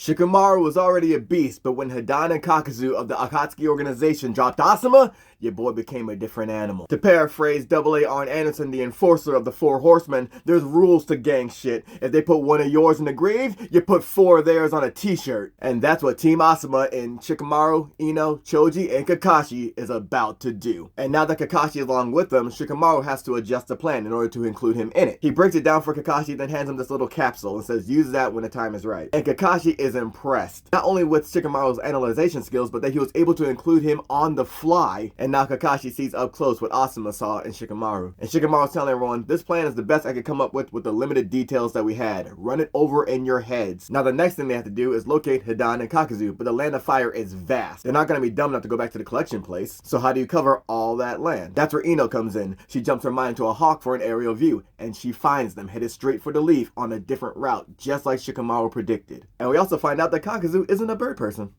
Shikamaru was already a beast, but when Hidan and Kakuzu of the Akatsuki organization dropped Asuma, your boy became a different animal. To paraphrase AA Arn Anderson, the enforcer of the Four Horsemen, there's rules to gang shit. If they put one of yours in the grave, you put four of theirs on a t-shirt. And that's what Team Asuma in Shikamaru, Ino, Choji, and Kakashi is about to do. And now that Kakashi is along with them, Shikamaru has to adjust the plan in order to include him in it. He breaks it down for Kakashi, then hands him this little capsule and says, use that when the time is right. And Kakashi is impressed, not only with Shikamaru's analyzation skills, but that he was able to include him on the fly. And now Kakashi sees up close what Asuma saw in Shikamaru. And Shikamaru's telling everyone, this plan is the best I could come up with the limited details that we had. Run it over in your heads. Now the next thing they have to do is locate Hidan and Kakuzu, but the land of fire is vast. They're not going to be dumb enough to go back to the collection place. So how do you cover all that land? That's where Ino comes in. She jumps her mind into a hawk for an aerial view, and she finds them headed straight for the leaf on a different route, just like Shikamaru predicted. And we also find out that Kakuzu isn't a bird person.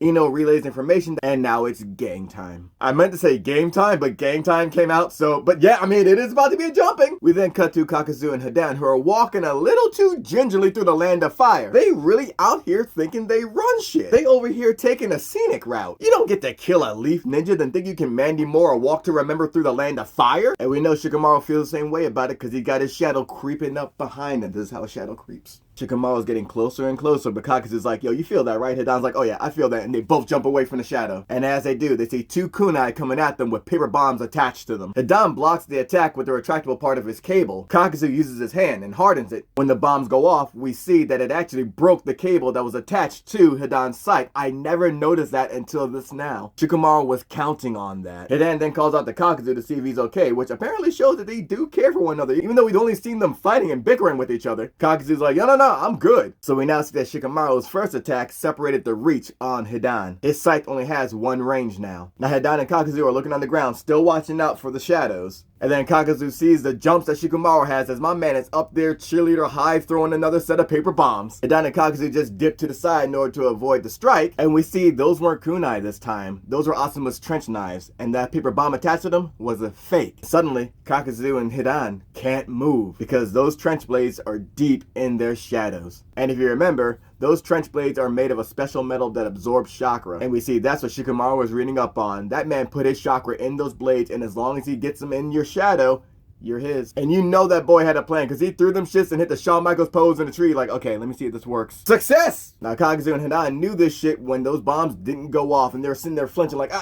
Ino relays information, and now it's gang time. I meant to say game time, but gang time came out, but yeah, I mean, it is about to be a jumping. We then cut to Kakuzu and Hidan, who are walking a little too gingerly through the land of fire. They really out here thinking they run shit. They over here taking a scenic route. You don't get to kill a leaf ninja, then think you can Mandy Moore or walk to remember through the land of fire? And we know Shikamaru feels the same way about it because he got his shadow creeping up behind him. This is how a shadow creeps. Shikamaru's getting closer and closer, but Kakuzu's like, yo, you feel that, right? Hidan's like, oh yeah, I feel that. And they both jump away from the shadow. And as they do, they see two kunai coming at them with paper bombs attached to them. Hidan blocks the attack with the retractable part of his cable. Kakuzu uses his hand and hardens it. When the bombs go off, we see that it actually broke the cable that was attached to Hidan's sight. I never noticed that until this now. Shikamaru was counting on that. Hidan then calls out to Kakuzu to see if he's okay, which apparently shows that they do care for one another, even though we'd only seen them fighting and bickering with each other. Kakuzu's like, no, I'm good. So we now see that Shikamaru's first attack separated the reach on Hidan. His sight only has one range now. Now Hidan and Kakuzu are looking on the ground, still watching out for the shadows. And then Kakuzu sees the jumps that Shikamaru has as my man is up there cheerleader high throwing another set of paper bombs. Hidan and Kakuzu just dip to the side in order to avoid the strike. And we see those weren't kunai this time. Those were Asuma's trench knives. And that paper bomb attached to them was a fake. Suddenly, Kakuzu and Hidan can't move because those trench blades are deep in their shadows. And if you remember, those trench blades are made of a special metal that absorbs chakra. And we see that's what Shikamaru was reading up on. That man put his chakra in those blades, and as long as he gets them in your shadow, you're his. And you know that boy had a plan because he threw them shits and hit the Shawn Michaels pose in the tree like, okay, let me see if this works. Success! Now Kakuzu and Hidan knew this shit when those bombs didn't go off and they were sitting there flinching like,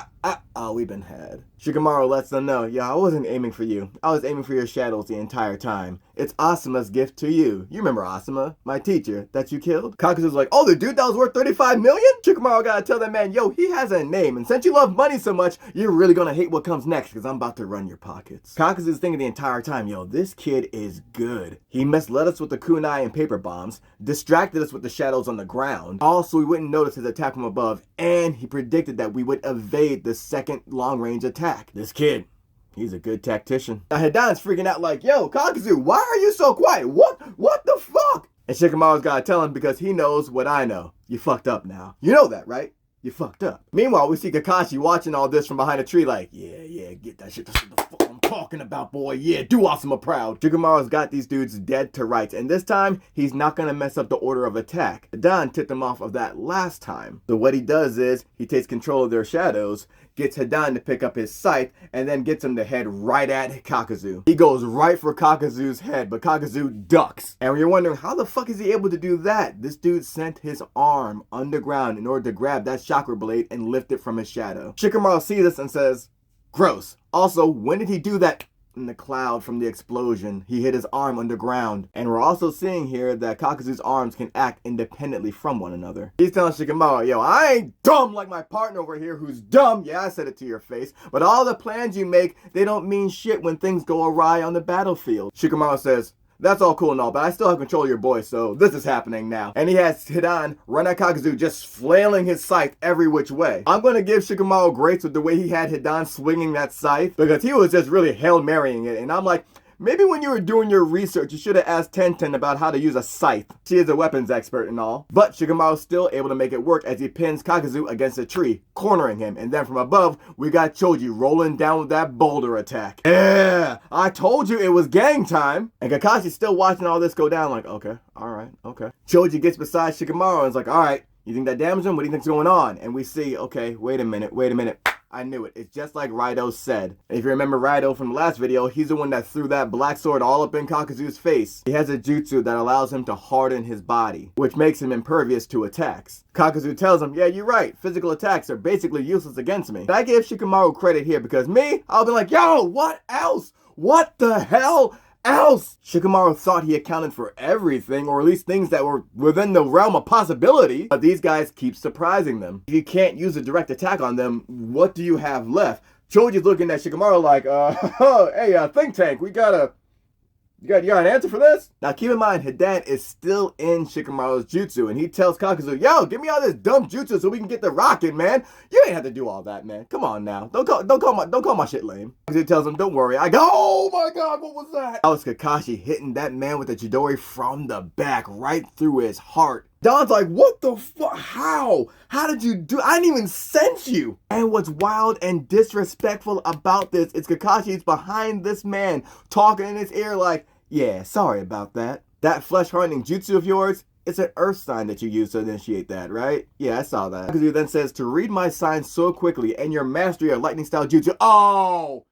we've been had. Shikamaru lets them know, yeah, I wasn't aiming for you. I was aiming for your shadows the entire time. It's Asuma's gift to you. You remember Asuma, my teacher, that you killed? Kakuzu's like, oh, the dude that was worth 35 million? Shikamaru gotta tell that man, yo, he has a name. And since you love money so much, you're really gonna hate what comes next because I'm about to run your pockets. Kakuzu's thinking the entire time, yo, this kid is good. He misled us with the kunai and paper bombs, distracted us with the shadows on the ground, also we wouldn't notice his attack from above, and he predicted that we would evade the second long-range attack. This kid, he's a good tactician. Now Hidan's freaking out like, yo, Kakuzu, why are you so quiet? What the fuck? And Shikamaru's gotta tell him because he knows what I know. You fucked up now. You know that, right? You fucked up. Meanwhile, we see Kakashi watching all this from behind a tree like, yeah, get that shit. That's what the fuck I'm talking about, boy. Yeah, do Asuma proud. Shikamaru's got these dudes dead to rights, and this time, he's not gonna mess up the order of attack. Hidan tipped him off of that last time. So what he does is, he takes control of their shadows, gets Hidan to pick up his sight, and then gets him to head right at Kakuzu. He goes right for Kakuzu's head, but Kakuzu ducks. And you're wondering, how the fuck is he able to do that? This dude sent his arm underground in order to grab that chakra blade and lift it from his shadow. Shikamaru sees this and says, gross. Also, when did he do that? In the cloud from the explosion, he hit his arm underground. And we're also seeing here that Kakuzu's arms can act independently from one another. He's telling Shikamaru, yo, I ain't dumb like my partner over here who's dumb. Yeah, I said it to your face. But all the plans you make, they don't mean shit when things go awry on the battlefield. Shikamaru says, that's all cool and all, but I still have control of your boy, so this is happening now. And he has Hidan run at Kakuzu, just flailing his scythe every which way. I'm going to give Shikamaru grace with the way he had Hidan swinging that scythe, because he was just really Hail Marying it. And I'm like, maybe when you were doing your research, you should have asked Tenten about how to use a scythe. She is a weapons expert and all. But Shikamaru's still able to make it work as he pins Kakuzu against a tree, cornering him. And then from above, we got Choji rolling down with that boulder attack. Yeah, I told you it was gang time. And Kakashi's still watching all this go down like, okay, all right, okay. Choji gets beside Shikamaru and is like, all right, you think that damaged him? What do you think's going on? And we see, okay, wait a minute. I knew it. It's just like Raido said. And if you remember Raido from the last video, he's the one that threw that black sword all up in Kakuzu's face. He has a jutsu that allows him to harden his body, which makes him impervious to attacks. Kakuzu tells him, yeah, you're right. Physical attacks are basically useless against me. But I give Shikamaru credit here because me, I'll be like, yo, what else? What the hell else? Shikamaru thought he accounted for everything, or at least things that were within the realm of possibility, but these guys keep surprising them. If you can't use a direct attack on them, what do you have left? Choji's looking at Shikamaru like, hey, think tank, you got an answer for this? Now keep in mind, Hidan is still in Shikamaru's jutsu, and he tells Kakuzu, yo, give me all this dumb jutsu so we can get the rockin', man. You ain't have to do all that, man. Come on now. Don't call my shit lame. Kakuzu tells him, don't worry. I go, oh my god, what was that? That was Kakashi hitting that man with a Chidori from the back, right through his heart. Don's like, what the fuck? How? How did you do? I didn't even sense you. And what's wild and disrespectful about this is Kakashi's behind this man, talking in his ear like, yeah, sorry about that. That flesh-hardening jutsu of yours, it's an earth sign that you use to initiate that, right? Yeah, I saw that. Kakuzu then says, to read my signs so quickly and your mastery of lightning-style jutsu. Oh!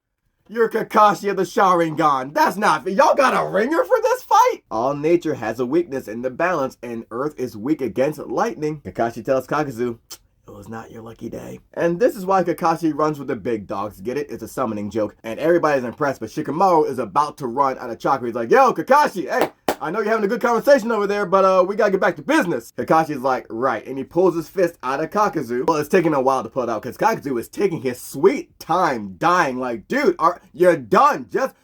You're Kakashi of the Sharingan. That's not fair. Y'all got a ringer for this fight? All nature has a weakness in the balance, and Earth is weak against lightning. Kakashi tells Kakuzu, it was not your lucky day. And this is why Kakashi runs with the big dogs. Get it? It's a summoning joke. And everybody's impressed, but Shikamaru is about to run out of chakra. He's like, yo, Kakashi, hey, I know you're having a good conversation over there, but we gotta get back to business. Kakashi's like, right, and he pulls his fist out of Kakuzu. Well, it's taking a while to pull it out because Kakuzu is taking his sweet time dying. Like, dude, you're done. Just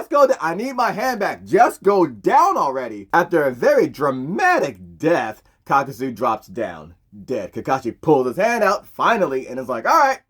go down. I need my hand back. Just go down already. After a very dramatic death, Kakuzu drops down, dead. Kakashi pulls his hand out, finally, and is like, all right,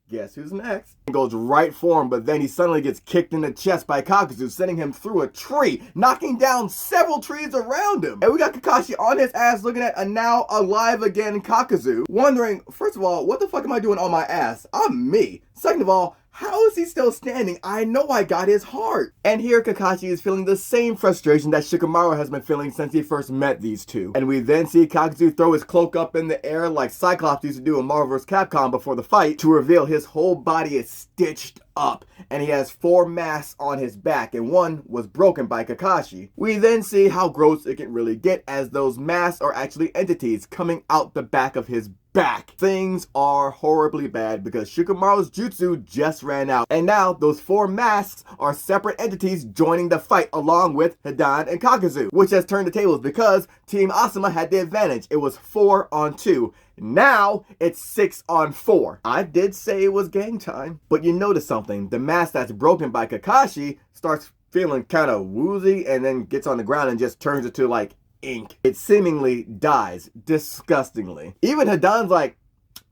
guess who's next? He goes right for him, but then he suddenly gets kicked in the chest by Kakuzu, sending him through a tree, knocking down several trees around him. And we got Kakashi on his ass looking at a now alive again Kakuzu, wondering, first of all, what the fuck am I doing on my ass? I'm me. Second of all, how is he still standing? I know I got his heart. And here Kakashi is feeling the same frustration that Shikamaru has been feeling since he first met these two. And we then see Kakuzu throw his cloak up in the air like Cyclops used to do in Marvel vs. Capcom before the fight to reveal his whole body is stitched up. And he has 4 masks on his back, and one was broken by Kakashi. We then see how gross it can really get, as those masks are actually entities coming out the back of his back. Things are horribly bad because Shikamaru's jutsu just ran out, and now those 4 masks are separate entities joining the fight along with Hidan and Kakuzu, which has turned the tables because Team Asuma had the advantage. It was 4 on 2. Now it's 6 on 4. I did say it was gang time, but you notice something. The mask that's broken by Kakashi starts feeling kind of woozy and then gets on the ground and just turns into like ink. It seemingly dies disgustingly. Even Hidan's like,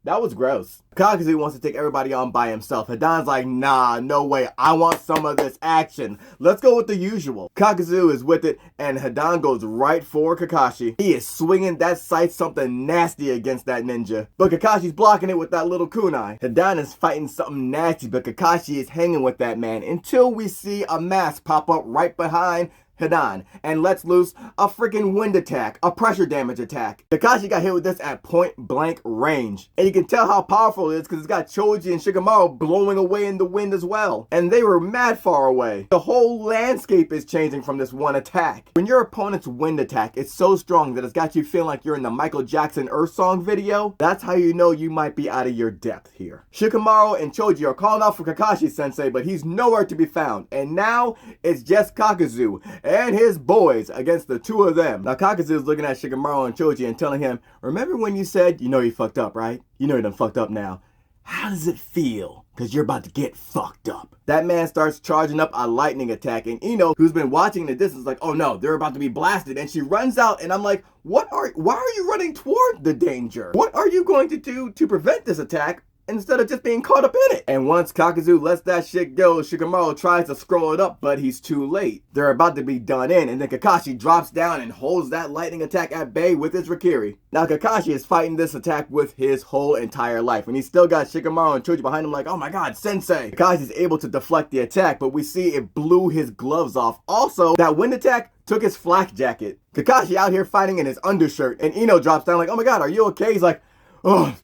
that was gross. Kakuzu wants to take everybody on by himself. Hidan's like, nah, no way. I want some of this action. Let's go with the usual. Kakuzu is with it, and Hidan goes right for Kakashi. He is swinging that scythe something nasty against that ninja. But Kakashi's blocking it with that little kunai. Hidan is fighting something nasty, but Kakashi is hanging with that man until we see a mask pop up right behind Hidan and lets loose a freaking wind attack, a pressure damage attack. Kakashi got hit with this at point blank range. And you can tell how powerful it is because it's got Choji and Shikamaru blowing away in the wind as well. And they were mad far away. The whole landscape is changing from this one attack. When your opponent's wind attack is so strong that it's got you feeling like you're in the Michael Jackson Earth Song video, that's how you know you might be out of your depth here. Shikamaru and Choji are calling out for Kakashi sensei, but he's nowhere to be found. And now it's just Kakuzu and his boys against the 2 of them. Now Kakuzu is looking at Shikamaru and Choji and telling him, remember when you said, you know you fucked up, right? You know you done fucked up now. How does it feel? Because you're about to get fucked up. That man starts charging up a lightning attack, and Ino, who's been watching in the distance, is like, oh no, they're about to be blasted. And she runs out, and I'm like, why are you running toward the danger? What are you going to do to prevent this attack instead of just being caught up in it. And once Kakuzu lets that shit go, Shikamaru tries to scroll it up, but he's too late. They're about to be done in, and then Kakashi drops down and holds that lightning attack at bay with his Rikiri. Now Kakashi is fighting this attack with his whole entire life, and he's still got Shikamaru and Choji behind him like, oh my god, sensei. Kakashi's able to deflect the attack, but we see it blew his gloves off. Also, that wind attack took his flak jacket. Kakashi out here fighting in his undershirt, and Ino drops down like, oh my god, are you okay? He's like, oh,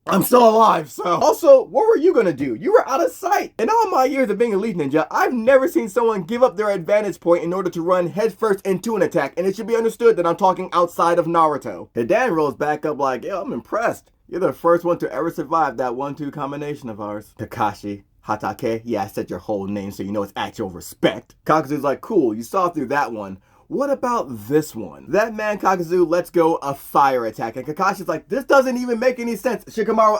I'm still alive, so. Also, what were you gonna do? You were out of sight. In all my years of being a Leaf Ninja, I've never seen someone give up their advantage point in order to run headfirst into an attack, and it should be understood that I'm talking outside of Naruto. Hidan rolls back up like, yo, I'm impressed. You're the first one to ever survive that 1-2 combination of ours. Kakashi. Hatake, yeah, I said your whole name so you know it's actual respect. Kakuzu's like, cool, you saw through that one. What about this one? That man Kakuzu lets go a fire attack, and Kakashi's like, this doesn't even make any sense. Shikamaru,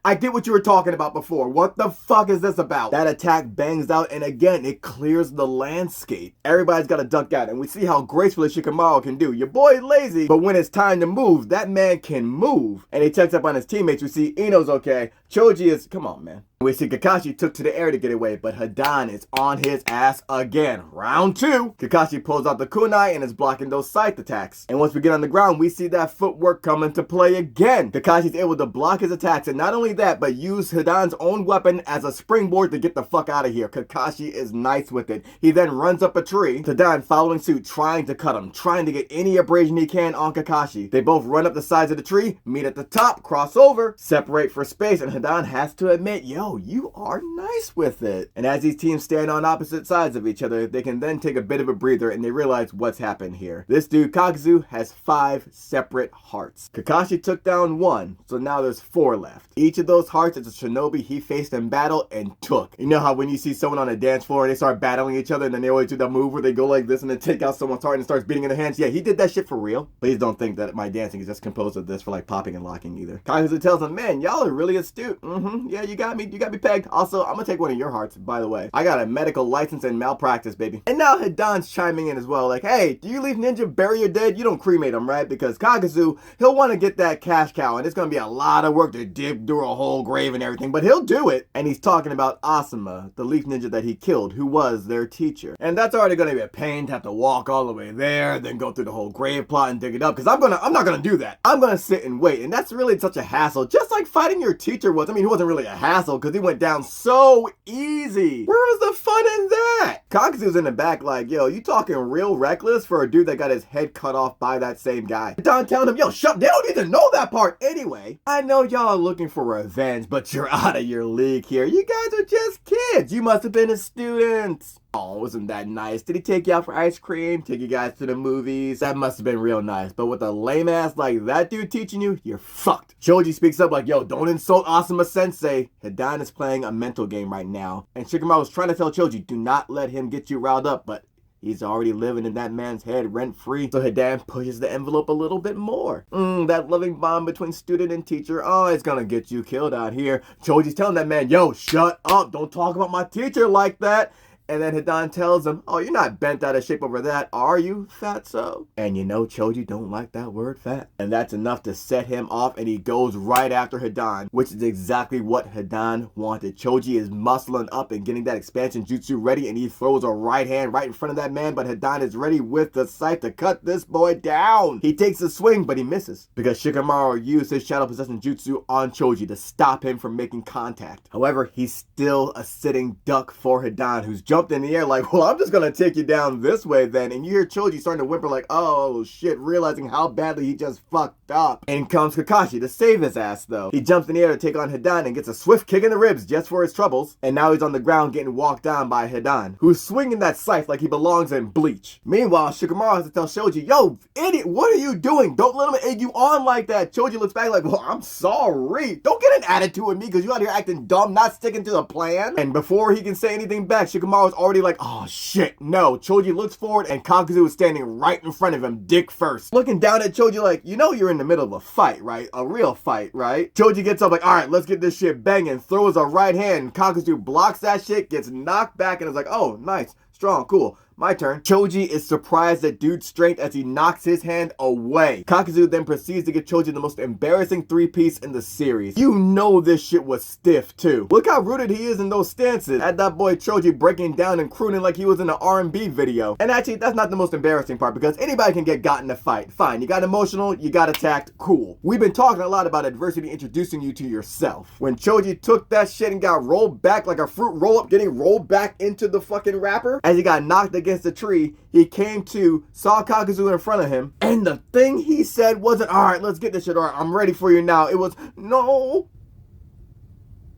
I get what you were talking about before. What the fuck is this about? That attack bangs out, and again, it clears the landscape. Everybody's got to duck out, and we see how gracefully Shikamaru can do. Your boy lazy, but when it's time to move, that man can move. And he checks up on his teammates. We see Ino's okay. Choji is, come on, man. We see Kakashi took to the air to get away, but Hidan is on his ass again. Round 2. Kakashi pulls out the kunai and is blocking those scythe attacks. And once we get on the ground, we see that footwork come into play again. Kakashi's able to block his attacks, and not only that, but use Hidan's own weapon as a springboard to get the fuck out of here. Kakashi is nice with it. He then runs up a tree. Hidan following suit, trying to cut him, trying to get any abrasion he can on Kakashi. They both run up the sides of the tree, meet at the top, cross over, separate for space, and Hidan has to admit, yo, you are nice with it. And as these teams stand on opposite sides of each other, they can then take a bit of a breather and they realize what's happened here. This dude, Kakuzu, has 5 separate hearts. Kakashi took down 1, so now there's 4 left. Each of those hearts is a shinobi he faced in battle and took. You know how when you see someone on a dance floor and they start battling each other and then they always do that move where they go like this and then take out someone's heart and starts beating in their hands? Yeah, he did that shit for real. Please don't think that my dancing is just composed of this for like popping and locking either. Kakuzu tells him, man, y'all are really astute. Yeah, you got me pegged. Also, I'm gonna take one of your hearts, by the way. I got a medical license in malpractice, baby. And now Hidan's chiming in as well, like, hey, do you Leaf Ninja bury your dead? You don't cremate them, right? Because Kakuzu, he'll want to get that cash cow, and it's gonna be a lot of work to dig through a whole grave and everything, but he'll do it. And he's talking about Asuma, the Leaf Ninja that he killed, who was their teacher. And that's already gonna be a pain to have to walk all the way there, then go through the whole grave plot and dig it up, because I'm not gonna do that. I'm gonna sit and wait, and that's really such a hassle, just like fighting your teacher was. I mean, it wasn't really a hassle, because he went down so easy. Where was the fun in that? Kakuzu's in the back like, yo, you talking real reckless for a dude that got his head cut off by that same guy. Don telling him, yo, shut, they don't even know that part. Anyway, I know y'all are looking for revenge, but you're out of your league here. You guys are just kids. You must have been a student. Oh, wasn't that nice? Did he take you out for ice cream? Take you guys to the movies? That must have been real nice. But with a lame ass like that dude teaching you, you're fucked. Choji speaks up like, yo, don't insult Asuma Sensei. Hidan is playing a mental game right now. And Shikamaru was trying to tell Choji, do not let him get you riled up, but he's already living in that man's head rent-free. So Hidan pushes the envelope a little bit more. That loving bond between student and teacher, oh, it's gonna get you killed out here. Choji's telling that man, yo, shut up. Don't talk about my teacher like that. And then Hidan tells him, oh, you're not bent out of shape over that, are you, fatso? And you know Choji don't like that word fat. And that's enough to set him off, and he goes right after Hidan, which is exactly what Hidan wanted. Choji is muscling up and getting that expansion jutsu ready, and he throws a right hand right in front of that man, but Hidan is ready with the scythe to cut this boy down. He takes a swing, but he misses, because Shikamaru used his shadow possession jutsu on Choji to stop him from making contact. However, he's still a sitting duck for Hidan, who's jumped in the air like, well, I'm just gonna take you down this way then. And you hear Choji starting to whimper like, oh shit, realizing how badly he just fucked up. In comes Kakashi to save his ass though. He jumps in the air to take on Hidan and gets a swift kick in the ribs just for his troubles. And now he's on the ground getting walked down by Hidan, who's swinging that scythe like he belongs in Bleach. Meanwhile, Shikamaru has to tell Choji, yo, idiot, what are you doing? Don't let him egg you on like that. Choji looks back like, well, I'm sorry. Don't get an attitude with me because you out here acting dumb, not sticking to the plan. And before he can say anything back, Shikamaru's already like, oh shit, no. Choji looks forward and Kakuzu is standing right in front of him, dick first. Looking down at Choji like, you know you're in the middle of a fight, right? A real fight, right? Choji gets up like, alright, let's get this shit banging. Throws a right hand. Kakuzu blocks that shit, gets knocked back and is like, oh, nice, strong, cool. my turn. Choji is surprised at dude's strength as he knocks his hand away. Kakuzu then proceeds to give Choji the most embarrassing three-piece in the series. You know this shit was stiff too. Look how rooted he is in those stances. At that boy Choji breaking down and crooning like he was in an R&B video. And actually, that's not the most embarrassing part because anybody can get got in a fight. Fine, you got emotional, you got attacked, cool. We've been talking a lot about adversity introducing you to yourself. When Choji took that shit and got rolled back like a fruit roll-up, getting rolled back into the fucking wrapper, as he got knocked against a tree, he came to, saw Kakuzu in front of him, and the thing he said wasn't, alright, let's get this shit, alright, I'm ready for you now. It was, no.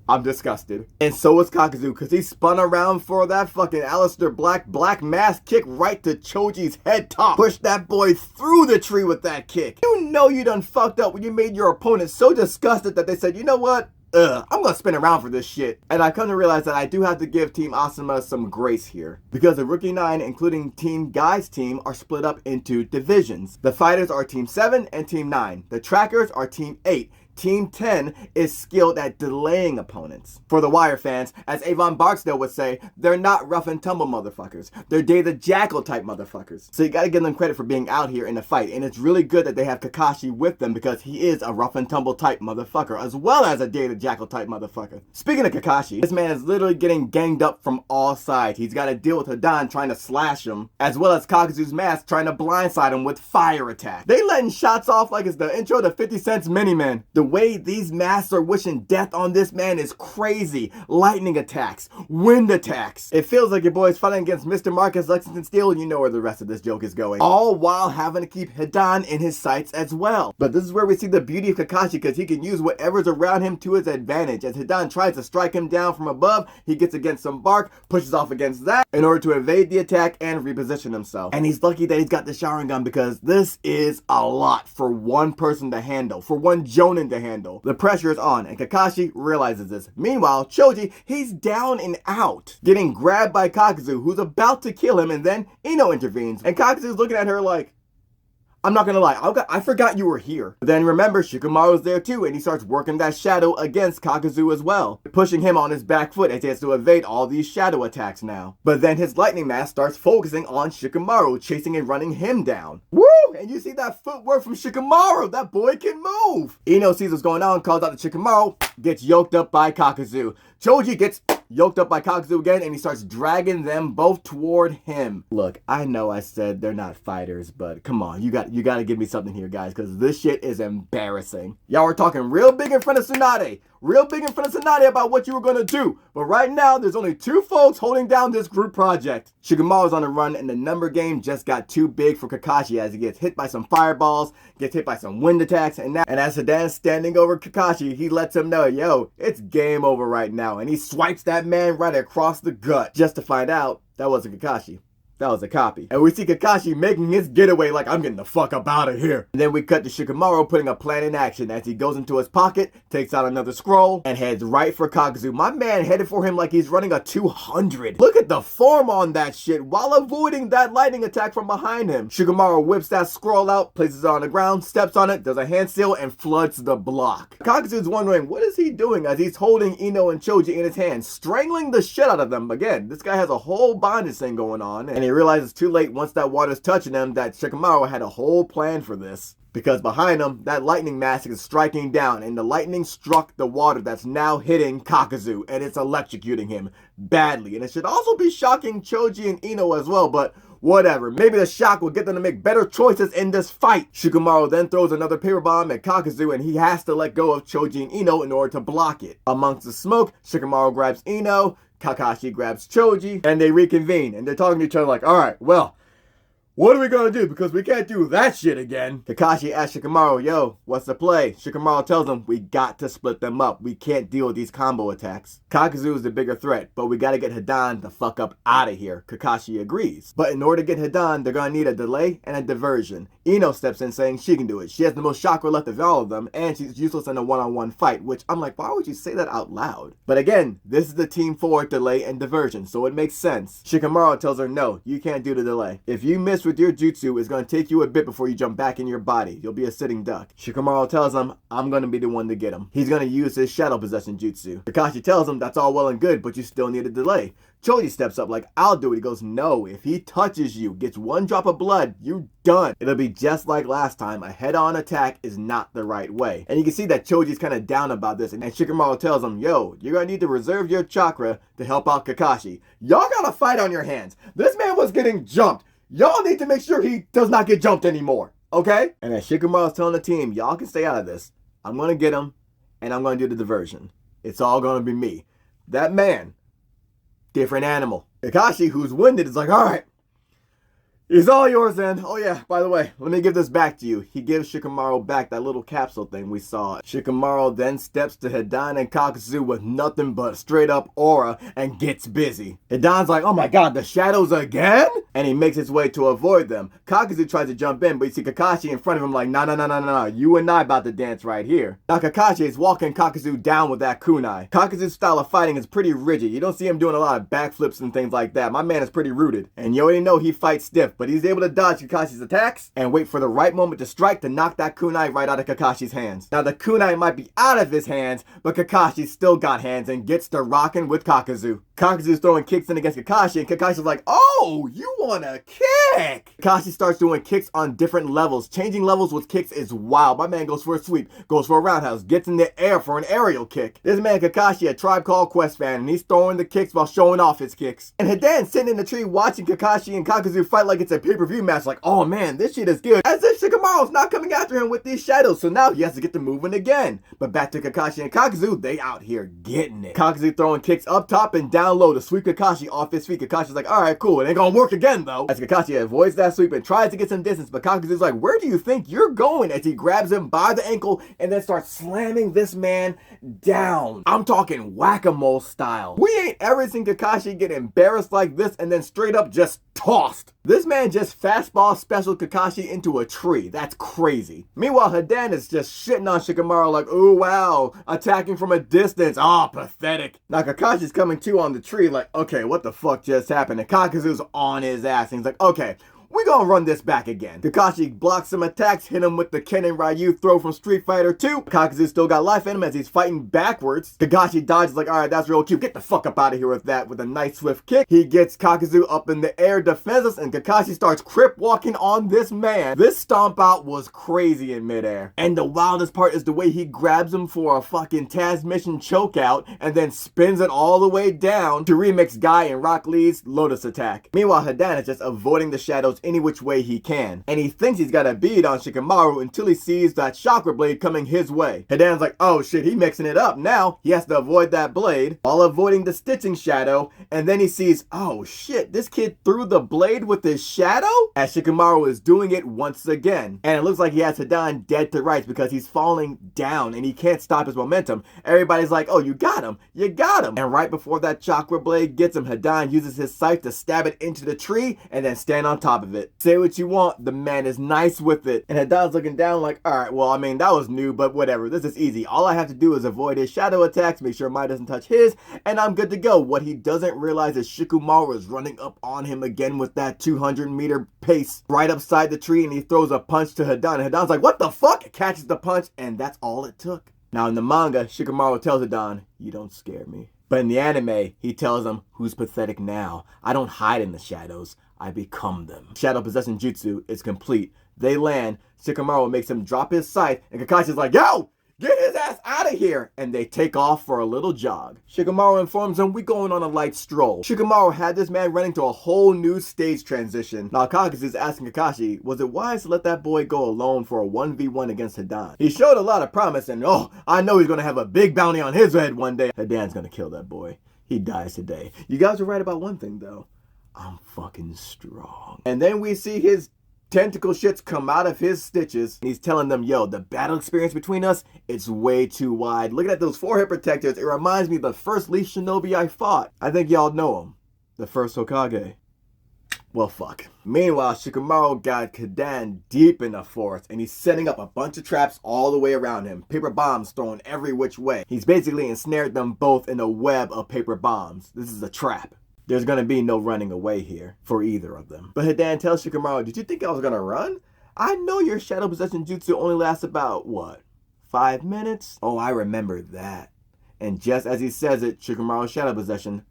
I'm disgusted. And so was Kakuzu, because he spun around for that fucking Aleister Black mass kick right to Choji's head top. Pushed that boy through the tree with that kick. You know you done fucked up when you made your opponent so disgusted that they said, you know what? I'm gonna spin around for this shit. And I come to realize that I do have to give Team Asuma some grace here. Because the Rookie 9, including Team Guy's team, are split up into divisions. The fighters are Team 7 and Team 9. The trackers are Team 8. Team 10 is skilled at delaying opponents. For the Wire fans, as Avon Barksdale would say, they're not rough and tumble motherfuckers. They're Day the Jackal type motherfuckers. So you gotta give them credit for being out here in the fight. And it's really good that they have Kakashi with them because he is a rough and tumble type motherfucker as well as a Day the Jackal type motherfucker. Speaking of Kakashi, this man is literally getting ganged up from all sides. He's got to deal with Hidan trying to slash him as well as Kakuzu's mask trying to blindside him with fire attack. They letting shots off like it's the intro to 50 Cent's Miniman. The way these masks are wishing death on this man is crazy. Lightning attacks, wind attacks. It feels like your boy's fighting against Mr. Marcus Lexington Steele, and you know where the rest of this joke is going. All while having to keep Hidan in his sights as well. But this is where we see the beauty of Kakashi because he can use whatever's around him to his advantage. As Hidan tries to strike him down from above, he gets against some bark, pushes off against that in order to evade the attack and reposition himself. And he's lucky that he's got the Sharingan because this is a lot for one person to handle, for one Jonin to handle. The pressure is on, and Kakashi realizes this. Meanwhile, Choji, he's down and out, getting grabbed by Kakuzu, who's about to kill him, and then Ino intervenes. And Kakuzu's looking at her like, I'm not gonna lie, I forgot you were here. Then remember, Shikamaru's there too, and he starts working that shadow against Kakuzu as well, pushing him on his back foot as he has to evade all these shadow attacks now. But then his lightning mask starts focusing on Shikamaru, chasing and running him down. Woo! And you see that footwork from Shikamaru, that boy can move! Ino sees what's going on, calls out to Shikamaru, gets yoked up by Kakuzu. Choji gets yoked up by Kakuzu again, and he starts dragging them both toward him. Look, I know I said they're not fighters, but come on, you got to give me something here, guys, because this shit is embarrassing. Y'all were talking real big in front of Tsunade. Real big in front of Tsunade about what you were gonna do. But right now, there's only two folks holding down this group project. Shikamaru's on the run, and the number game just got too big for Kakashi as he gets hit by some fireballs, gets hit by some wind attacks, and as Hidan's standing over Kakashi, he lets him know, yo, it's game over right now. And he swipes that man right across the gut, just to find out that wasn't Kakashi. That was a copy. And we see Kakashi making his getaway like, I'm getting the fuck up out of here. And then we cut to Shikamaru putting a plan in action as he goes into his pocket, takes out another scroll, and heads right for Kakuzu. My man headed for him like he's running a 200. Look at the form on that shit while avoiding that lightning attack from behind him. Shikamaru whips that scroll out, places it on the ground, steps on it, does a hand seal, and floods the block. Kakuzu's wondering, what is he doing as he's holding Ino and Choji in his hands, strangling the shit out of them. Again, this guy has a whole bondage thing going on, and he realizes too late once that water's touching him that Shikamaru had a whole plan for this. Because behind him, that lightning mask is striking down, and the lightning struck the water that's now hitting Kakuzu, and it's electrocuting him badly. And it should also be shocking Choji and Ino as well, but whatever. Maybe the shock will get them to make better choices in this fight. Shikamaru then throws another paper bomb at Kakuzu, and he has to let go of Choji and Ino in order to block it. Amongst the smoke, Shikamaru grabs Ino, Kakashi grabs Choji, and they reconvene, and they're talking to each other like, alright, well, what are we gonna do? Because we can't do that shit again. Kakashi asks Shikamaru, yo, what's the play? Shikamaru tells him, we got to split them up. We can't deal with these combo attacks. Kakuzu is the bigger threat, but we gotta get Hidan the fuck up out of here. Kakashi agrees. But in order to get Hidan, they're gonna need a delay and a diversion. Ino steps in saying she can do it. She has the most chakra left of all of them, and she's useless in a one-on-one fight, which I'm like, why would you say that out loud? But again, this is the team for delay and diversion, so it makes sense. Shikamaru tells her, no, you can't do the delay. If you miss with your jutsu, it's going to take you a bit before you jump back in your body. You'll be a sitting duck. Shikamaru tells him, I'm going to be the one to get him. He's going to use his shadow possession jutsu. Kakashi tells him that's all well and good, but you still need a delay. Choji steps up like, I'll do it. He goes, no, if he touches you, gets one drop of blood, you done. It'll be just like last time. A head-on attack is not the right way. And you can see that Choji's kind of down about this. And Shikamaru tells him, yo, you're going to need to reserve your chakra to help out Kakashi. Y'all got to fight on your hands. This man was getting jumped. Y'all need to make sure he does not get jumped anymore. Okay? And as Shikamaru's telling the team, y'all can stay out of this. I'm going to get him, and I'm going to do the diversion. It's all going to be me. That man, different animal. Kakashi, who's winded, is like, all right, it's all yours then. Oh yeah, by the way, let me give this back to you. He gives Shikamaru back that little capsule thing we saw. Shikamaru then steps to Hidan and Kakuzu with nothing but straight up aura and gets busy. Hidan's like, oh my god, the shadows again? And he makes his way to avoid them. Kakuzu tries to jump in, but you see Kakashi in front of him like, no, you and I about to dance right here. Now Kakashi is walking Kakuzu down with that kunai. Kakuzu's style of fighting is pretty rigid. You don't see him doing a lot of backflips and things like that. My man is pretty rooted. And you already know he fights stiff, but he's able to dodge Kakashi's attacks and wait for the right moment to strike to knock that kunai right out of Kakashi's hands. Now the kunai might be out of his hands, but Kakashi still got hands and gets to rocking with Kakuzu. Kakuzu's throwing kicks in against Kakashi, and Kakashi's like, oh, you wanna kick? Kakashi starts doing kicks on different levels. Changing levels with kicks is wild. My man goes for a sweep, goes for a roundhouse, gets in the air for an aerial kick. This man Kakashi, a Tribe Called Quest fan, and he's throwing the kicks while showing off his kicks. And Hidan's sitting in the tree watching Kakashi and Kakuzu fight like it's a pay-per-view match, like, oh man, this shit is good. As if Shikamaru's not coming after him with these shadows, so now he has to get to moving again. But back to Kakashi and Kakuzu, they out here getting it. Kakuzu throwing kicks up top and down low to sweep Kakashi off his feet. Kakashi's like, alright, cool, it ain't gonna work again though. As Kakashi avoids that sweep and tries to get some distance, but Kakuzu's like, where do you think you're going? As he grabs him by the ankle and then starts slamming this man down. I'm talking whack-a-mole style. We ain't ever seen Kakashi get embarrassed like this and then straight up just tossed. This man just fastball special Kakashi into a tree. That's crazy. Meanwhile, Hidan is just shitting on Shikamaru like, ooh, wow, attacking from a distance. Ah, pathetic. Now Kakashi's coming to on the tree like, okay, what the fuck just happened? And Kakuzu's on his ass. And he's like, okay, we're gonna run this back again. Kakashi blocks some attacks, hit him with the Ken and Ryu throw from Street Fighter 2. Kakuzu still got life in him as he's fighting backwards. Kakashi dodges like, alright, that's real cute. Get the fuck up out of here with that with a nice swift kick. He gets Kakuzu up in the air defenseless and Kakashi starts crip walking on this man. This stomp out was crazy in midair. And the wildest part is the way he grabs him for a fucking Taz choke out and then spins it all the way down to remix Guy and Rock Lee's Lotus attack. Meanwhile, Hidan is just avoiding the shadows any which way he can. And he thinks he's got a bead on Shikamaru until he sees that chakra blade coming his way. Hidan's like, oh shit, he mixing it up. Now he has to avoid that blade while avoiding the stitching shadow. And then he sees, oh shit, this kid threw the blade with his shadow? As Shikamaru is doing it once again. And it looks like he has Hidan dead to rights because he's falling down and he can't stop his momentum. Everybody's like, oh, you got him. You got him. And right before that chakra blade gets him, Hidan uses his scythe to stab it into the tree and then stand on top of it. Say what you want, the man is nice with it. And Hidan's looking down like, alright, well, I mean, that was new, but whatever. This is easy. All I have to do is avoid his shadow attacks, make sure mine doesn't touch his, and I'm good to go. What he doesn't realize is Shikamaru is running up on him again with that 200-meter pace right upside the tree, and he throws a punch to Hidan. And Hidan's like, what the fuck? Catches the punch, and that's all it took. Now, in the manga, Shikamaru tells Hidan, you don't scare me. But in the anime, he tells him, who's pathetic now? I don't hide in the shadows. I become them. Shadow Possession Jutsu is complete. They land, Shikamaru makes him drop his scythe, and Kakashi's like, yo! Get his ass out of here! And they take off for a little jog. Shikamaru informs him, we going on a light stroll. Shikamaru had this man running to a whole new stage transition. Now Kakuzu's asking Kakashi, was it wise to let that boy go alone for a 1v1 against Hidan? He showed a lot of promise and, oh, I know he's gonna have a big bounty on his head one day. Hidan's gonna kill that boy. He dies today. You guys are right about one thing though. I'm fucking strong. And then we see his tentacle shits come out of his stitches. He's telling them, yo, the battle experience between us, it's way too wide. Looking at those forehead protectors, it reminds me of the first Leaf Shinobi I fought. I think y'all know him. The first Hokage. Well, fuck. Meanwhile, Shikamaru got Hidan deep in the forest, and he's setting up a bunch of traps all the way around him. Paper bombs thrown every which way. He's basically ensnared them both in a web of paper bombs. This is a trap. There's gonna be no running away here for either of them. But Hidan tells Shikamaru, did you think I was gonna run? I know your Shadow Possession Jutsu only lasts about, what, 5 minutes? Oh, I remember that. And just as he says it, Shikamaru's Shadow Possession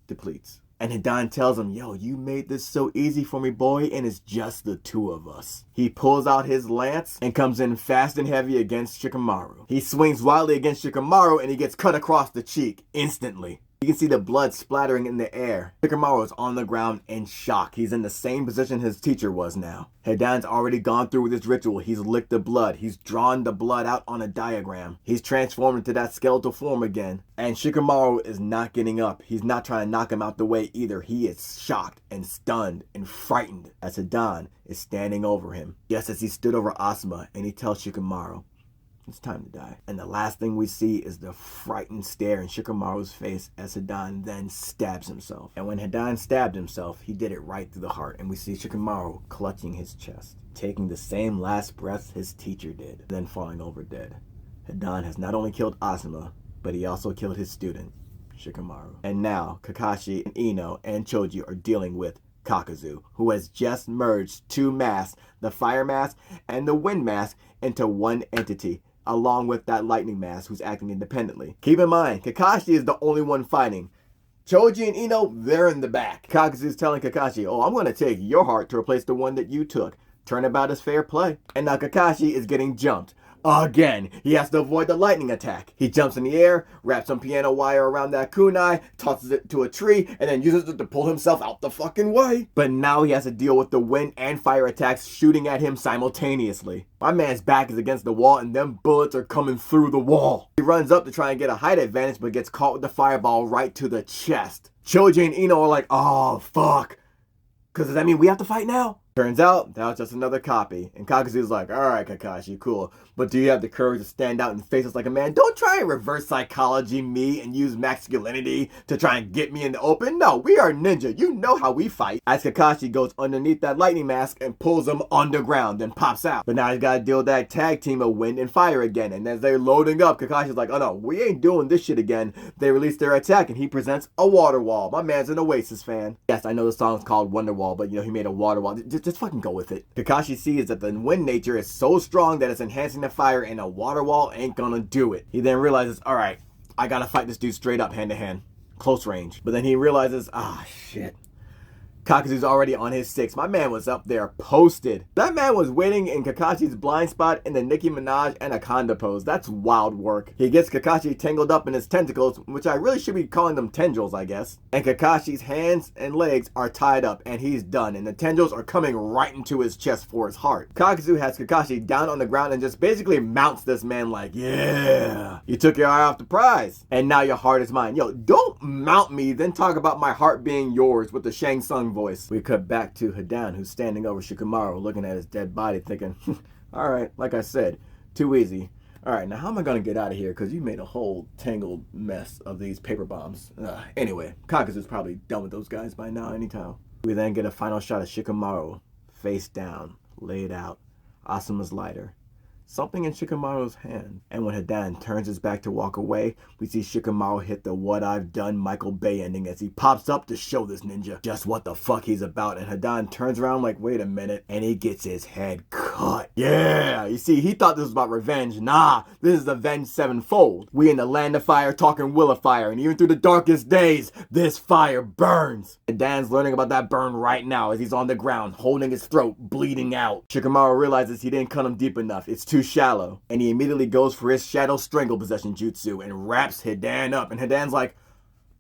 depletes. And Hidan tells him, yo, you made this so easy for me, boy, and it's just the two of us. He pulls out his lance and comes in fast and heavy against Shikamaru. He swings wildly against Shikamaru and he gets cut across the cheek instantly. You can see the blood splattering in the air. Shikamaru is on the ground in shock. He's in the same position his teacher was now. Hidan's already gone through with his ritual. He's licked the blood. He's drawn the blood out on a diagram. He's transformed into that skeletal form again. And Shikamaru is not getting up. He's not trying to knock him out the way either. He is shocked and stunned and frightened as Hidan is standing over him. Just as he stood over Asuma, and he tells Shikamaru, it's time to die. And the last thing we see is the frightened stare in Shikamaru's face as Hidan then stabs himself. And when Hidan stabbed himself, he did it right through the heart. And we see Shikamaru clutching his chest, taking the same last breath his teacher did, then falling over dead. Hidan has not only killed Asuma, but he also killed his student, Shikamaru. And now, Kakashi and Ino and Choji are dealing with Kakuzu, who has just merged two masks, the fire mask and the wind mask, into one entity, along with that lightning mask who's acting independently. Keep in mind, Kakashi is the only one fighting. Choji and Ino, they're in the back. Kakuzu is telling Kakashi, oh, I'm going to take your heart to replace the one that you took. Turnabout is fair play. And now Kakashi is getting jumped. Again, he has to avoid the lightning attack. He jumps in the air, wraps some piano wire around that kunai, tosses it to a tree, and then uses it to pull himself out the fucking way. But now he has to deal with the wind and fire attacks shooting at him simultaneously. My man's back is against the wall and them bullets are coming through the wall. He runs up to try and get a height advantage but gets caught with the fireball right to the chest. Choji and Ino are like, oh fuck. Cause does that mean we have to fight now? Turns out, that was just another copy. And Kakuzu's like, alright Kakashi, cool. But do you have the courage to stand out and face us like a man? Don't try and reverse psychology me and use masculinity to try and get me in the open. No, we are ninja. You know how we fight. As Kakashi goes underneath that lightning mask and pulls him underground, then pops out. But now he's gotta deal with that tag team of wind and fire again. And as they're loading up, Kakashi's like, oh no, we ain't doing this shit again. They release their attack and he presents a water wall. My man's an Oasis fan. Yes, I know the song's called Wonderwall, but you know, he made a water wall. Just fucking go with it. Kakashi sees that the wind nature is so strong that it's enhancing the fire and a water wall ain't gonna do it. He then realizes, alright, I gotta fight this dude straight up hand to hand. Close range. But then he realizes, shit. Kakuzu's already on his 6. My man was up there posted. That man was waiting in Kakashi's blind spot in the Nicki Minaj Anaconda pose. That's wild work. He gets Kakashi tangled up in his tentacles, which I really should be calling them tendrils, I guess. And Kakashi's hands and legs are tied up and he's done. And the tendrils are coming right into his chest for his heart. Kakuzu has Kakashi down on the ground and just basically mounts this man like, yeah, you took your eye off the prize. And now your heart is mine. Yo, don't mount me, then talk about my heart being yours with the Shang Tsung voice. We cut back to Hidan, who's standing over Shikamaru, looking at his dead body, thinking, alright, like I said, too easy. Alright, now how am I going to get out of here? Because you made a whole tangled mess of these paper bombs. Anyway, Kakuzu's probably done with those guys by now anytime. We then get a final shot of Shikamaru, face down, laid out, Asuma's lighter. Something in Shikamaru's hand. And when Hidan turns his back to walk away, we see Shikamaru hit the what I've done Michael Bay ending as he pops up to show this ninja just what the fuck he's about. And Hidan turns around like, wait a minute, and he gets his head cut. Yeah, you see, he thought this was about revenge. Nah, this is Avenged Sevenfold. We in the land of fire talking will of fire, and even through the darkest days, this fire burns. Hidan's learning about that burn right now as he's on the ground, holding his throat, bleeding out. Shikamaru realizes he didn't cut him deep enough. It's too shallow, and he immediately goes for his shadow strangle possession jutsu and wraps Hidan up. And Hidan's like,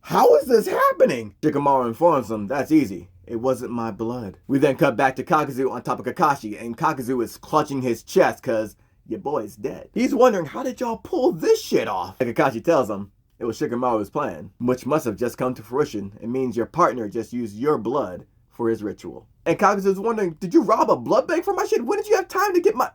how is this happening? Shikamaru informs him, that's easy. It wasn't my blood. We then cut back to Kakuzu on top of Kakashi, and Kakuzu is clutching his chest because your boy's dead. He's wondering, how did y'all pull this shit off? And Kakashi tells him it was Shikamaru's plan, which must have just come to fruition. It means your partner just used your blood for his ritual. And Kakuzu's wondering, did you rob a blood bank for my shit? When did you have time to get my...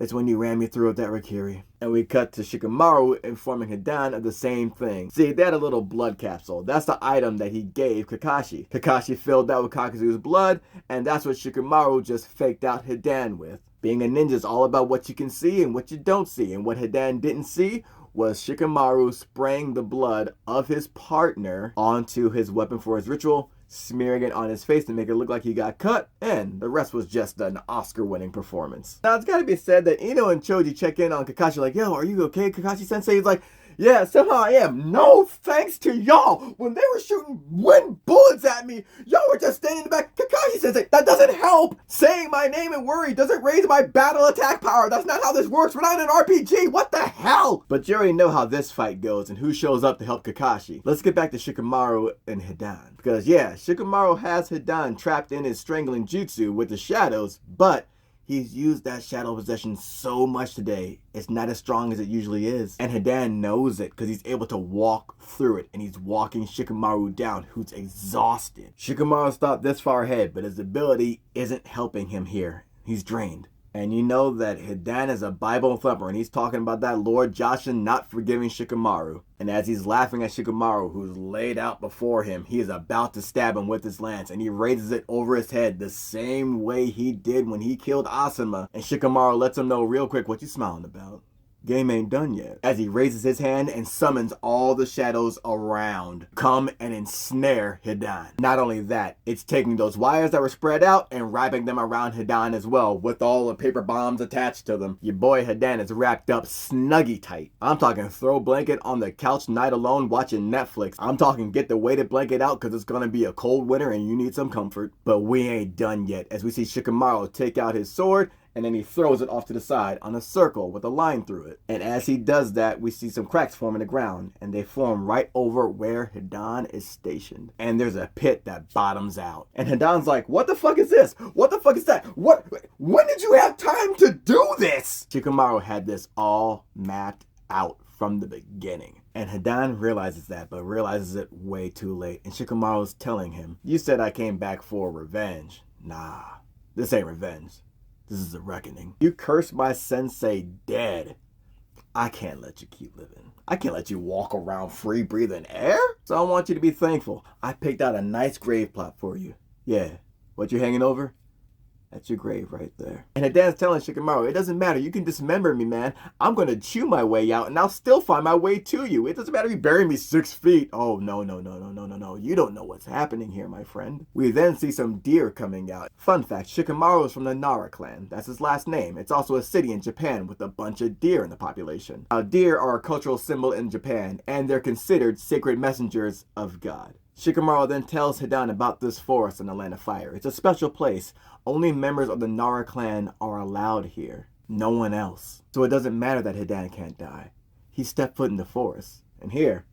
It's when you ran me through with that Rikiri. And we cut to Shikamaru informing Hidan of the same thing. See, they had a little blood capsule. That's the item that he gave Kakashi. Kakashi filled that with Kakuzu's blood, and that's what Shikamaru just faked out Hidan with. Being a ninja is all about what you can see and what you don't see. And what Hidan didn't see was Shikamaru spraying the blood of his partner onto his weapon for his ritual, smearing it on his face to make it look like he got cut, and the rest was just an Oscar-winning performance. Now, it's gotta be said that Ino and Choji check in on Kakashi like, yo, are you okay, Kakashi-sensei? He's like, Yeah, somehow I am. No thanks to y'all. When they were shooting wind bullets at me, y'all were just standing in the back. Kakashi says it. That doesn't help. Saying my name and worry doesn't raise my battle attack power. That's not how this works. We're not in an RPG. What the hell? But you already know how this fight goes and who shows up to help Kakashi. Let's get back to Shikamaru and Hidan. Because yeah, Shikamaru has Hidan trapped in his strangling jutsu with the shadows, but he's used that shadow possession so much today, it's not as strong as it usually is. And Hidan knows it because he's able to walk through it, and he's walking Shikamaru down, who's exhausted. Shikamaru's thought this far ahead, but his ability isn't helping him here. He's drained. And you know that Hidan is a Bible thumper, and he's talking about that Lord Joshin not forgiving Shikamaru. And as he's laughing at Shikamaru, who's laid out before him, he is about to stab him with his lance, and he raises it over his head the same way he did when he killed Asuma. And Shikamaru lets him know real quick, what you smiling about? Game ain't done yet. As he raises his hand and summons all the shadows around, come and ensnare Hidan. Not only that, it's taking those wires that were spread out and wrapping them around Hidan as well, with all the paper bombs attached to them. Your boy Hidan is wrapped up snuggy tight. I'm talking throw blanket on the couch night alone watching Netflix. I'm talking get the weighted blanket out because it's gonna be a cold winter and you need some comfort. But we ain't done yet, as we see Shikamaru take out his sword, and then he throws it off to the side on a circle with a line through it. And as he does that, we see some cracks form in the ground, and they form right over where Hidan is stationed. And there's a pit that bottoms out. And Hidan's like, what the fuck is this? What the fuck is that? When did you have time to do this? Shikamaru had this all mapped out from the beginning. And Hidan realizes that, but realizes it way too late. And Shikamaru's telling him, you said I came back for revenge. Nah, this ain't revenge. This is a reckoning. You cursed my sensei dead. I can't let you keep living. I can't let you walk around free breathing air. So I want you to be thankful. I picked out a nice grave plot for you. Yeah, what you hanging over? That's your grave right there. And Hidan's telling Shikamaru, it doesn't matter. You can dismember me, man. I'm going to chew my way out and I'll still find my way to you. It doesn't matter if you bury me 6 feet. Oh, no. You don't know what's happening here, my friend. We then see some deer coming out. Fun fact, Shikamaru is from the Nara clan. That's his last name. It's also a city in Japan with a bunch of deer in the population. Now, deer are a cultural symbol in Japan, and they're considered sacred messengers of God. Shikamaru then tells Hidan about this forest in the Land of Fire. It's a special place. Only members of the Nara clan are allowed here. No one else. So it doesn't matter that Hidan can't die. He stepped foot in the forest. And here,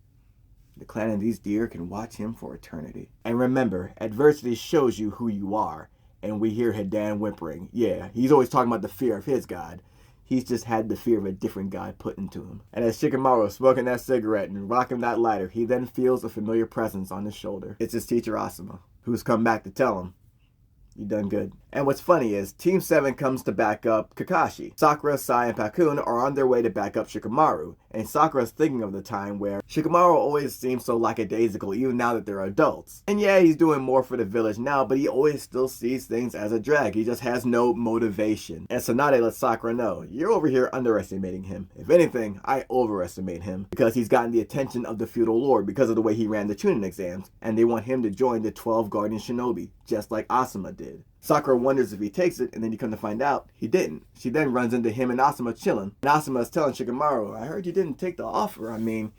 the clan and these deer can watch him for eternity. And remember, adversity shows you who you are. And we hear Hidan whimpering. Yeah, he's always talking about the fear of his god. He's just had the fear of a different god put into him. And as Shikamaru is smoking that cigarette and rocking that lighter, he then feels a familiar presence on his shoulder. It's his teacher Asuma, who's come back to tell him, you done good. And what's funny is Team 7 comes to back up Kakashi. Sakura, Sai, and Pakun are on their way to back up Shikamaru. And Sakura's thinking of the time where Shikamaru always seems so lackadaisical even now that they're adults. And yeah, he's doing more for the village now, but he always still sees things as a drag. He just has no motivation. And Tsunade lets Sakura know, you're over here underestimating him. If anything, I overestimate him because he's gotten the attention of the feudal lord because of the way he ran the Chunin exams. And they want him to join the 12 Guardian Shinobi, just like Asuma did. Sakura wonders if he takes it, and then you come to find out he didn't. She then runs into him and Asuma chilling. And Asuma is telling Shikamaru, I heard you didn't take the offer. I mean,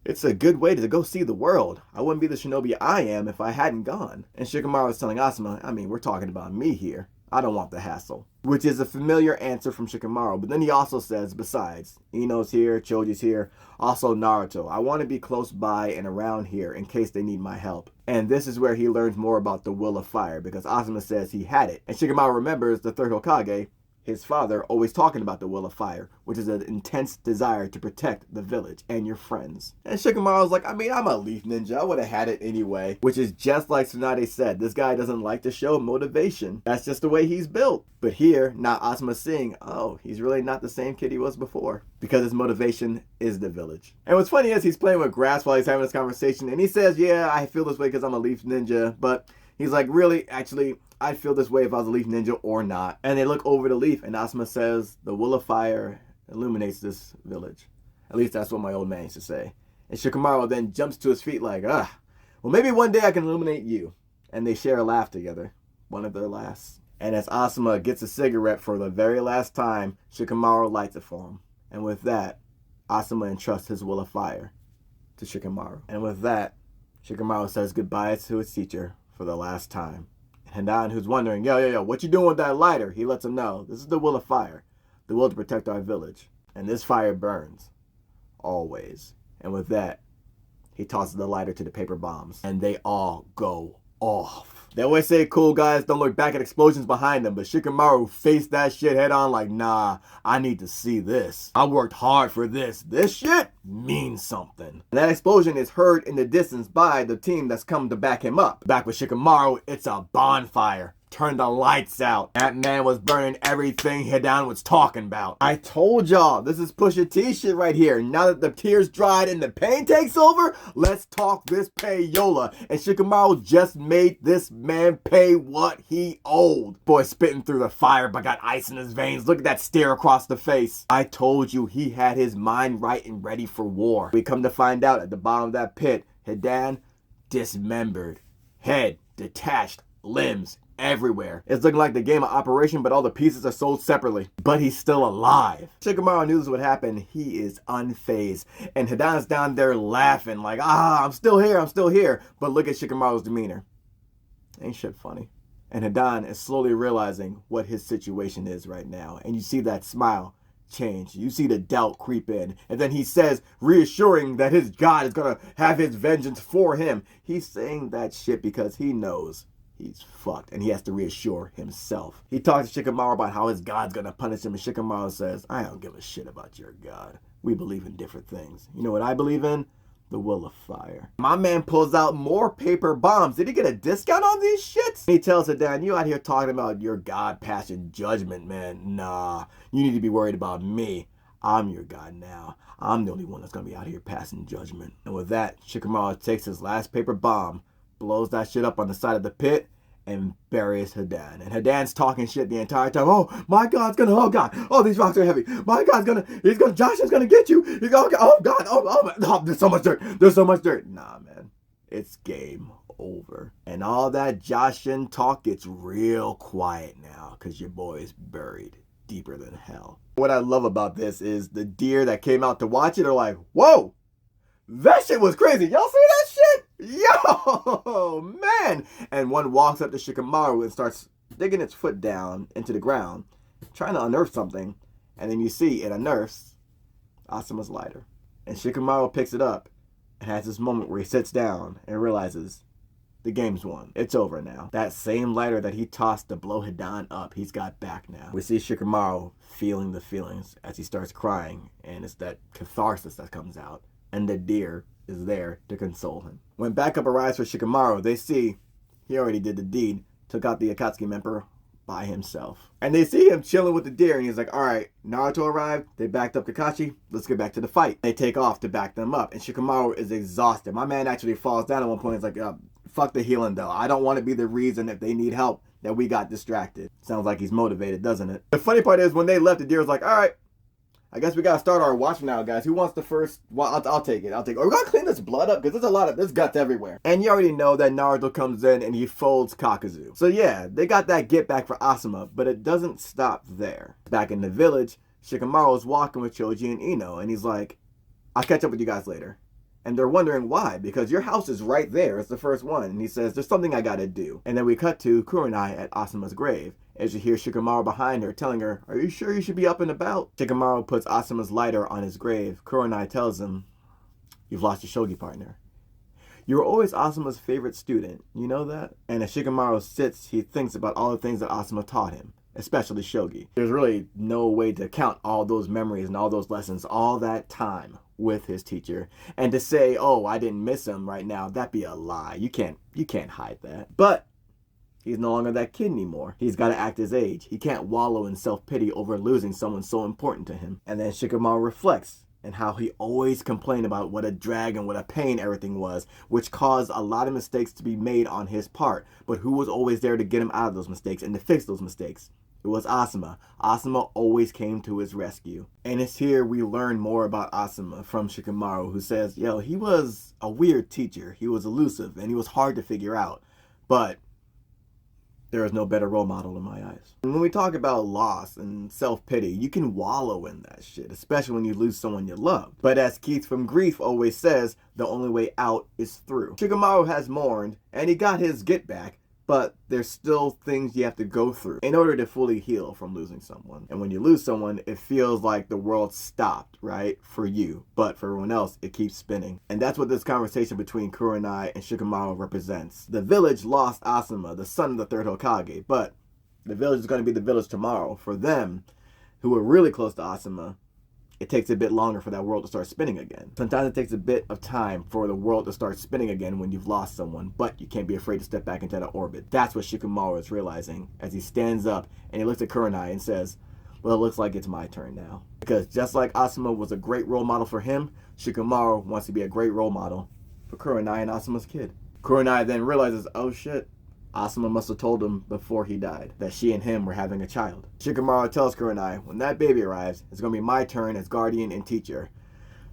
it's a good way to go see the world. I wouldn't be the shinobi I am if I hadn't gone. And Shikamaru is telling Asuma, I mean, we're talking about me here. I don't want the hassle. Which is a familiar answer from Shikamaru. But then he also says, besides, Ino's here, Choji's here, also Naruto. I want to be close by and around here in case they need my help. And this is where he learns more about the Will of Fire, because Asuma says he had it. And Shikamaru remembers the third Hokage, his father, always talking about the Will of Fire, which is an intense desire to protect the village and your friends. And Shikamaru's like, I mean, I'm a leaf ninja. I would have had it anyway. Which is just like Tsunade said. This guy doesn't like to show motivation. That's just the way he's built. But here, now Asuma's seeing, oh, he's really not the same kid he was before. Because his motivation is the village. And what's funny is he's playing with grass while he's having this conversation. And he says, yeah, I feel this way because I'm a leaf ninja. But he's like, really, actually, I'd feel this way if I was a leaf ninja or not. And they look over the leaf and Asuma says, the Will of Fire illuminates this village. At least that's what my old man used to say. And Shikamaru then jumps to his feet like, well, maybe one day I can illuminate you. And they share a laugh together. One of their last. And as Asuma gets a cigarette for the very last time, Shikamaru lights it for him. And with that, Asuma entrusts his will of fire to Shikamaru. And with that, Shikamaru says goodbye to his teacher for the last time. And Hidan, who's wondering, yo, what you doing with that lighter? He lets him know, this is the will of fire. The will to protect our village. And this fire burns. Always. And with that, he tosses the lighter to the paper bombs. And they all go off. They always say cool guys don't look back at explosions behind them, but Shikamaru faced that shit head on like, nah, I need to see this. I worked hard for this. This shit means something. And that explosion is heard in the distance by the team that's come to back him up. Back with Shikamaru, it's a bonfire. Turn the lights out. That man was burning everything Hidan was talking about. I told y'all, this is Pusha T shit right here. Now that the tears dried and the pain takes over, let's talk this payola. And Shikamaru just made this man pay what he owed. Boy spitting through the fire but got ice in his veins. Look at that stare across the face. I told you he had his mind right and ready for war. We come to find out at the bottom of that pit, Hidan dismembered. Head detached, limbs everywhere. It's looking like the game of Operation, but all the pieces are sold separately. But he's still alive. Shikamaru knew this would happen. He is unfazed. And Hidan's down there laughing like, I'm still here. But look at Shikamaru's demeanor. Ain't shit funny. And Hidan is slowly realizing what his situation is right now. And you see that smile change. You see the doubt creep in. And then he says, reassuring that his God is going to have his vengeance for him. He's saying that shit because he knows he's fucked, and he has to reassure himself. He talks to Shikamaru about how his God's gonna punish him, and Shikamaru says, I don't give a shit about your God. We believe in different things. You know what I believe in? The will of fire. My man pulls out more paper bombs. Did he get a discount on these shits? He tells Hidan, you out here talking about your God passing judgment, man. Nah, you need to be worried about me. I'm your God now. I'm the only one that's gonna be out here passing judgment. And with that, Shikamaru takes his last paper bomb, blows that shit up on the side of the pit, and buries Hidan. And Hidan's talking shit the entire time. Oh, my God's gonna, oh God, oh, these rocks are heavy. My God's gonna, Josh is gonna get you. He's gonna, oh God, oh, there's so much dirt. Nah, man, it's game over. And all that Joshin talk gets real quiet now, because your boy is buried deeper than hell. What I love about this is the deer that came out to watch it are like, whoa, that shit was crazy. Y'all see that shit? Yo, man. And one walks up to Shikamaru and starts digging its foot down into the ground, trying to unearth something. And then you see it unearths Asuma's lighter. And Shikamaru picks it up and has this moment where he sits down and realizes the game's won. It's over now. That same lighter that he tossed to blow Hidan up, he's got back now. We see Shikamaru feeling the feelings as he starts crying, and it's that catharsis that comes out. And the deer is there to console him. When backup arrives for Shikamaru, they see he already did the deed, took out the Akatsuki member by himself. And they see him chilling with the deer, and he's like, all right, Naruto arrived, they backed up Kakashi, let's get back to the fight. They take off to back them up, and Shikamaru is exhausted. My man actually falls down at one point. He's like, fuck the healing though. I don't want to be the reason if they need help that we got distracted. Sounds like he's motivated, doesn't it? The funny part is when they left, the deer was like, all right, I guess we gotta start our watch now, guys. Who wants the first? Well, I'll take it. We're gonna clean this blood up because there's guts everywhere. And you already know that Naruto comes in and he folds Kakuzu. So yeah, they got that get back for Asuma, but it doesn't stop there. Back in the village, Shikamaru is walking with Choji and Ino, and he's like, I'll catch up with you guys later. And they're wondering why, because your house is right there. It's the first one. And he says, there's something I gotta do. And then we cut to Kurenai at Asuma's grave, as you hear Shikamaru behind her telling her, are you sure you should be up and about? Shikamaru puts Asuma's lighter on his grave. Kurenai tells him, you've lost your shogi partner. You were always Asuma's favorite student. You know that? And as Shikamaru sits, he thinks about all the things that Asuma taught him, especially shogi. There's really no way to count all those memories and all those lessons, all that time with his teacher. And to say, oh, I didn't miss him right now, that'd be a lie. You can't hide that. But he's no longer that kid anymore. He's got to act his age. He can't wallow in self-pity over losing someone so important to him. And then Shikamaru reflects and how he always complained about what a drag and what a pain everything was, which caused a lot of mistakes to be made on his part. But who was always there to get him out of those mistakes and to fix those mistakes? It was Asuma. Asuma always came to his rescue. And it's here we learn more about Asuma from Shikamaru, who says, yo, he was a weird teacher. He was elusive and he was hard to figure out. But there is no better role model in my eyes. And when we talk about loss and self-pity, you can wallow in that shit, especially when you lose someone you love. But as Keith from Grief always says, the only way out is through. Shikamaru has mourned, and he got his get back, but there's still things you have to go through in order to fully heal from losing someone. And when you lose someone, it feels like the world stopped, right? For you. But for everyone else, it keeps spinning. And that's what this conversation between Kurenai and Shikamaru represents. The village lost Asuma, the son of the third Hokage, but the village is going to be the village tomorrow. For them, who were really close to Asuma, it takes a bit longer for that world to start spinning again. Sometimes it takes a bit of time for the world to start spinning again when you've lost someone, but you can't be afraid to step back into that orbit. That's what Shikamaru is realizing as he stands up and he looks at Kurenai and says, well, it looks like it's my turn now. Because just like Asuma was a great role model for him, Shikamaru wants to be a great role model for Kurenai and Asuma's kid. Kurenai then realizes, oh shit, Asuma must have told him before he died that she and him were having a child. Shikamaru tells Kurenai, when that baby arrives, it's going to be my turn as guardian and teacher.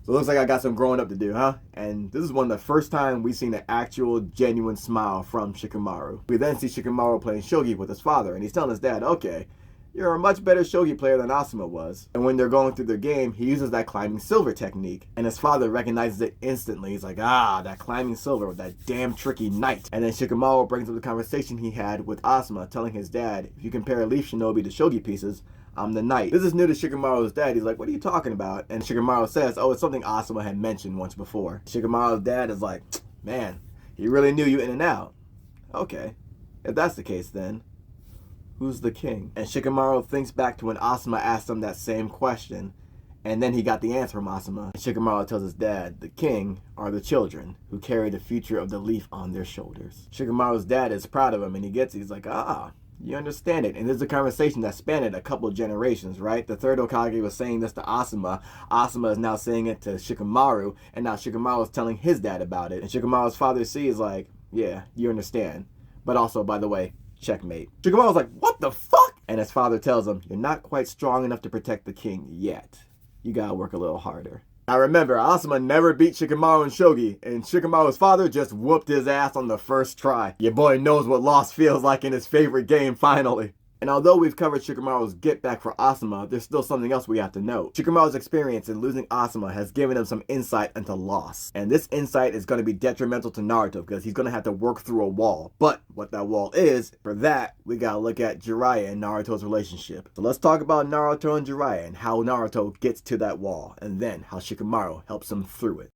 So it looks like I got some growing up to do, huh? And this is one of the first time we've seen an actual, genuine smile from Shikamaru. We then see Shikamaru playing shogi with his father, and he's telling his dad, okay, you're a much better shogi player than Asuma was. And when they're going through their game, he uses that climbing silver technique. And his father recognizes it instantly. He's like, that climbing silver with that damn tricky knight. And then Shikamaru brings up the conversation he had with Asuma, telling his dad, if you compare Leaf Shinobi to shogi pieces, I'm the knight. This is new to Shikamaru's dad. He's like, what are you talking about? And Shikamaru says, oh, it's something Asuma had mentioned once before. Shikamaru's dad is like, man, he really knew you in and out. Okay, if that's the case then, who's the king? And Shikamaru thinks back to when Asuma asked him that same question, and then he got the answer from Asuma. And Shikamaru tells his dad, the king are the children who carry the future of the leaf on their shoulders. Shikamaru's dad is proud of him, and he gets it. He's like, you understand it. And this is a conversation that spanned a couple of generations, right? The third Hokage was saying this to Asuma. Asuma is now saying it to Shikamaru, and now Shikamaru is telling his dad about it. And Shikamaru's father is like, yeah, you understand. But also, by the way, checkmate. Shikamaru's like, what the fuck? And his father tells him, you're not quite strong enough to protect the king yet. You gotta work a little harder. Now remember, Asuma never beat Shikamaru in shogi, and Shikamaru's father just whooped his ass on the first try. Your boy knows what loss feels like in his favorite game, finally. And although we've covered Shikamaru's get back for Asuma, there's still something else we have to note. Shikamaru's experience in losing Asuma has given him some insight into loss. And this insight is going to be detrimental to Naruto because he's going to have to work through a wall. But what that wall is, for that, we got to look at Jiraiya and Naruto's relationship. So let's talk about Naruto and Jiraiya and how Naruto gets to that wall, and then how Shikamaru helps him through it.